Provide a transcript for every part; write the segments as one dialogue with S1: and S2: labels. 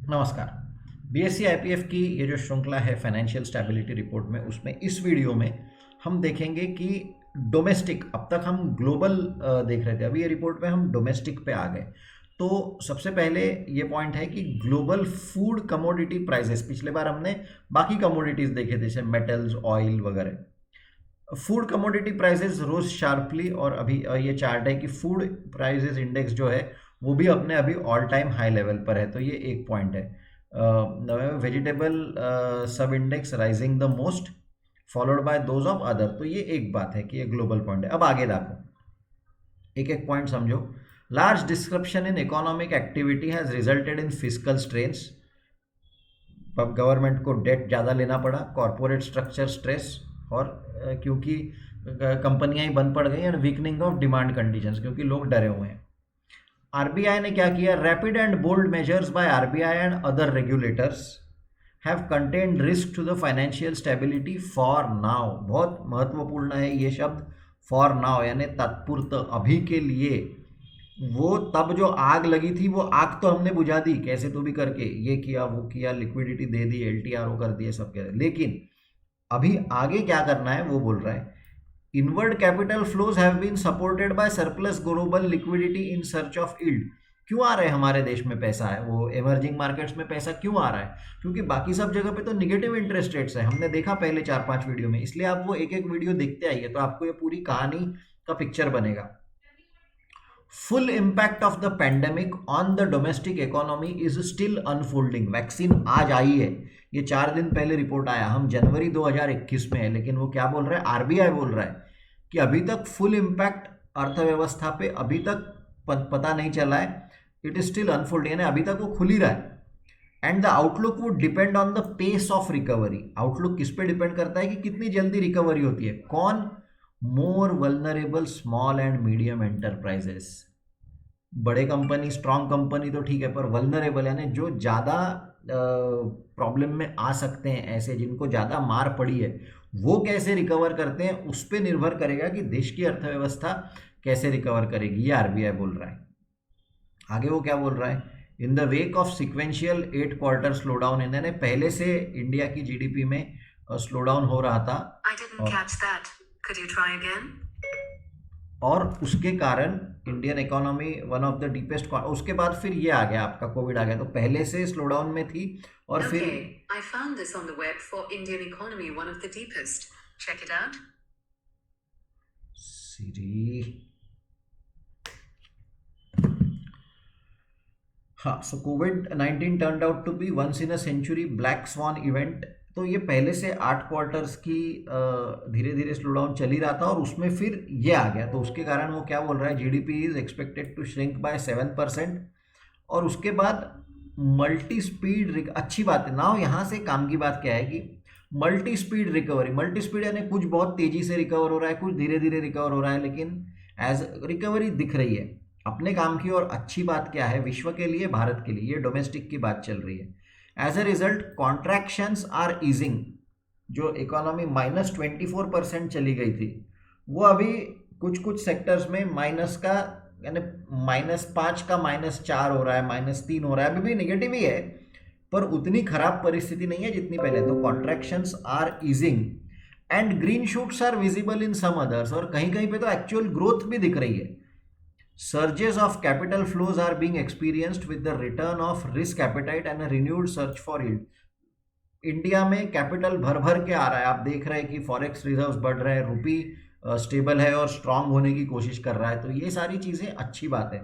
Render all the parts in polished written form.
S1: नमस्कार। BSc IPF की ये जो श्रृंखला है फाइनेंशियल स्टेबिलिटी रिपोर्ट में, उसमें इस वीडियो में हम देखेंगे कि डोमेस्टिक, अब तक हम ग्लोबल देख रहे थे, अभी ये रिपोर्ट में हम डोमेस्टिक पे आ गए। तो सबसे पहले ये पॉइंट है कि ग्लोबल फूड कमोडिटी प्राइसेस, पिछले बार हमने बाकी कमोडिटीज देखे थे जैसे मेटल्स, ऑयल वगैरह। फूड कमोडिटी प्राइसेस रोज शार्पली, और अभी ये चार्ट है कि फूड प्राइसेस इंडेक्स जो है वो भी अपने अभी ऑल टाइम हाई लेवल पर है। तो ये एक पॉइंट है। वेजिटेबल सब index rising the most followed by those of other. तो ये एक बात है कि ये ग्लोबल पॉइंट है। अब आगे देखो, एक एक पॉइंट समझो। Large डिस्क्रप्शन in economic activity has resulted in physical strains. Government को डेट ज़्यादा लेना पड़ा, कॉरपोरेट स्ट्रक्चर स्ट्रेस, और क्योंकि कंपनियां ही बंद पड़ गई, and weakening of demand conditions, क्योंकि लोग डरे हुए हैं। आरबीआई ने क्या किया? Rapid and bold measures by RBI and other regulators have contained risk to the financial stability for now. बहुत महत्वपूर्ण है ये शब्द, फॉर नाउ, यानी तत्पूर्त, अभी के लिए। वो तब जो आग लगी थी, वो आग तो हमने बुझा दी कैसे तो भी करके, ये किया वो किया, लिक्विडिटी दे दी, एलटीआरओ कर दिए, सब कह रहे, लेकिन अभी आगे क्या करना है वो बोल रहा है। Inward capital flows have been supported by surplus global liquidity in search of yield. क्यों आ रहे हैं हमारे देश में पैसा? है वो इमर्जिंग मार्केट्स में पैसा क्यों आ रहा है? क्योंकि बाकी सब जगह पे तो निगेटिव इंटरेस्ट रेट्स है, हमने देखा पहले 4-5 वीडियो में। इसलिए आप वो एक एक वीडियो देखते आइए तो आपको ये पूरी कहानी का पिक्चर बनेगा। Full impact of the pandemic on the domestic economy is still unfolding. Vaccine आज आई है, ये 4 दिन पहले रिपोर्ट आया, हम जनवरी 2021 में है, लेकिन वो क्या बोल रहा है? आरबीआई बोल रहा है कि अभी तक फुल इम्पैक्ट अर्थव्यवस्था पे अभी तक पता नहीं चला है। इट इज स्टिल अनफोल्ड, यानी अभी तक वो खुल ही रहा है। And the outlook would depend on the pace of recovery. Outlook किस पे डिपेंड करता है? कि कितनी जल्दी रिकवरी होती है। कौन? मोर vulnerable small and medium enterprises. बड़े कंपनी, स्ट्रॉन्ग कंपनी तो ठीक है, पर वल्नरेबल यानी जो ज़्यादा प्रॉब्लम में आ सकते हैं, ऐसे जिनको ज़्यादा मार पड़ी है, वो कैसे रिकवर करते हैं, उस पर निर्भर करेगा कि देश की अर्थव्यवस्था कैसे रिकवर करेगी। ये आरबीआई बोल रहा है। आगे वो क्या बोल रहा है? In the wake of sequential 8 quarter slow down, इन्होंने पहले से इंडिया की जीडीपी में स्लो डाउन हो रहा था, और उसके कारण Indian economy one of the deepest, उसके बाद फिर ये आ गया, आपका कोविड आ गया। तो पहले से स्लो डाउन में थी, और फिर
S2: I found this on the web for Indian economy, one of the deepest. Check it out.
S1: सीरी, हाँ, so COVID turned out to be once in a century black swan event. तो ये पहले से 8 क्वार्टर्स की धीरे धीरे स्लो डाउन चल ही रहा था, और उसमें फिर ये आ गया। तो उसके कारण वो क्या बोल रहा है? GDP is expected to shrink by 7%, और उसके बाद मल्टी स्पीड, अच्छी बात है ना। यहाँ से काम की बात क्या है कि multi speed recovery, multi speed यानी कुछ बहुत तेजी से रिकवर हो रहा है, कुछ धीरे धीरे रिकवर हो रहा है, लेकिन एज रिकवरी दिख रही है अपने काम की। और अच्छी बात क्या है विश्व के लिए, भारत के लिए? ये डोमेस्टिक की बात चल रही है। As a result contractions are easing. जो इकोनॉमी -24% चली गई थी, वो अभी कुछ कुछ सेक्टर्स में माइनस का, यानी -5 का -4 हो रहा है, -3 हो रहा है, अभी भी निगेटिव ही है, पर उतनी खराब परिस्थिति नहीं है जितनी पहले। तो contractions are easing and green shoots are visible in some others, और कहीं कहीं पे तो एक्चुअल ग्रोथ भी दिख रही है। Surges of capital flows are being experienced with the return of risk appetite and a renewed search for yield. India में कैपिटल भर भर के आ रहा है। आप देख रहे हैं कि फॉरेक्स रिजर्व्स बढ़ रहे हैं, रुपी स्टेबल है और स्ट्रांग होने की कोशिश कर रहा है। तो ये सारी चीज़ें अच्छी बात है।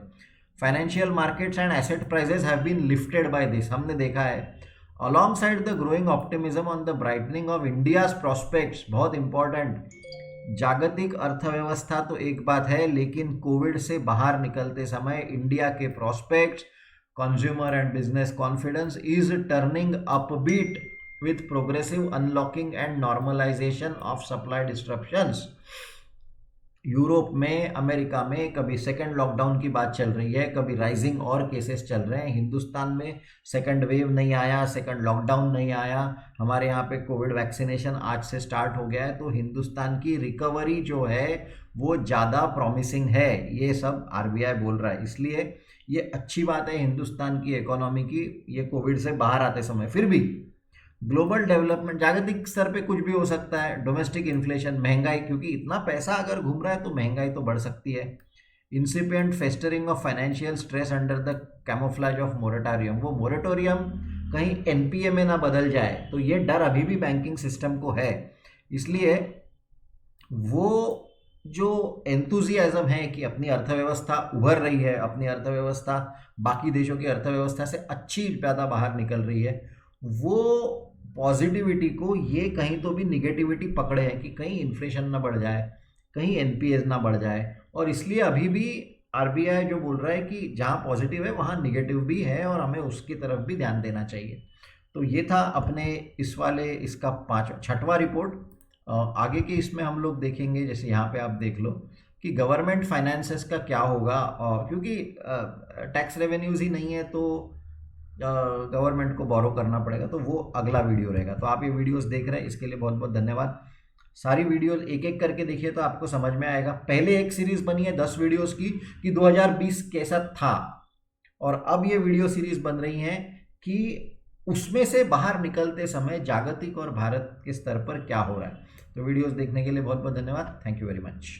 S1: Financial markets and asset prices have been lifted by this, हमने देखा है। Along the growing optimism on the brightening of India's prospects, बहुत इंपॉर्टेंट। जागतिक अर्थव्यवस्था तो एक बात है, लेकिन कोविड से बाहर निकलते समय इंडिया के prospects, consumer and business confidence is turning upbeat with progressive unlocking and normalization of supply disruptions. Europe में, अमेरिका में कभी सेकंड लॉकडाउन की बात चल रही है, कभी राइजिंग और केसेस चल रहे हैं। हिंदुस्तान में सेकंड वेव नहीं आया, सेकंड लॉकडाउन नहीं आया, हमारे यहाँ पे कोविड वैक्सीनेशन आज से स्टार्ट हो गया है। तो हिंदुस्तान की रिकवरी जो है वो ज़्यादा प्रॉमिसिंग है, ये सब आरबीआई बोल रहा है। इसलिए ये अच्छी बात है हिंदुस्तान की इकोनॉमी की, ये कोविड से बाहर आते समय। फिर भी ग्लोबल डेवलपमेंट, जागतिक स्तर पे कुछ भी हो सकता है, डोमेस्टिक इन्फ्लेशन, महंगाई, क्योंकि इतना पैसा अगर घूम रहा है तो महंगाई तो बढ़ सकती है। Incipient festering of financial stress under the camouflage of moratorium, वो मोरेटोरियम कहीं एनपीए में ना बदल जाए, तो ये डर अभी भी बैंकिंग सिस्टम को है। इसलिए वो जो एंथुजियाज्म है कि अपनी अर्थव्यवस्था उभर रही है, अपनी अर्थव्यवस्था बाकी देशों की अर्थव्यवस्था से अच्छी ज़्यादा बाहर निकल रही है, वो पॉजिटिविटी को ये कहीं तो भी निगेटिविटी पकड़े हैं कि कहीं इन्फ्लेशन ना बढ़ जाए, कहीं एनपीएस ना बढ़ जाए। और इसलिए अभी भी आरबीआई जो बोल रहा है कि जहाँ पॉजिटिव है वहाँ निगेटिव भी है और हमें उसकी तरफ भी ध्यान देना चाहिए। तो ये था अपने इस वाले इसका छठवां रिपोर्ट। आगे के इसमें हम लोग देखेंगे, जैसे यहाँ पे आप देख लो कि गवर्नमेंट फाइनेंसेस का क्या होगा, क्योंकि टैक्स रेवेन्यूज ही नहीं है तो गवर्नमेंट को बोरो करना पड़ेगा, तो वो अगला वीडियो रहेगा। तो आप ये वीडियोस देख रहे हैं, इसके लिए बहुत बहुत धन्यवाद। सारी वीडियोस एक एक करके देखिए तो आपको समझ में आएगा। पहले एक सीरीज बनी है 10 वीडियोस की कि 2020 कैसा था, और अब ये वीडियो सीरीज बन रही है कि उसमें से बाहर निकलते समय जागतिक और भारत के स्तर पर क्या हो रहा है। तो वीडियोस देखने के लिए बहुत बहुत धन्यवाद। Thank you very much.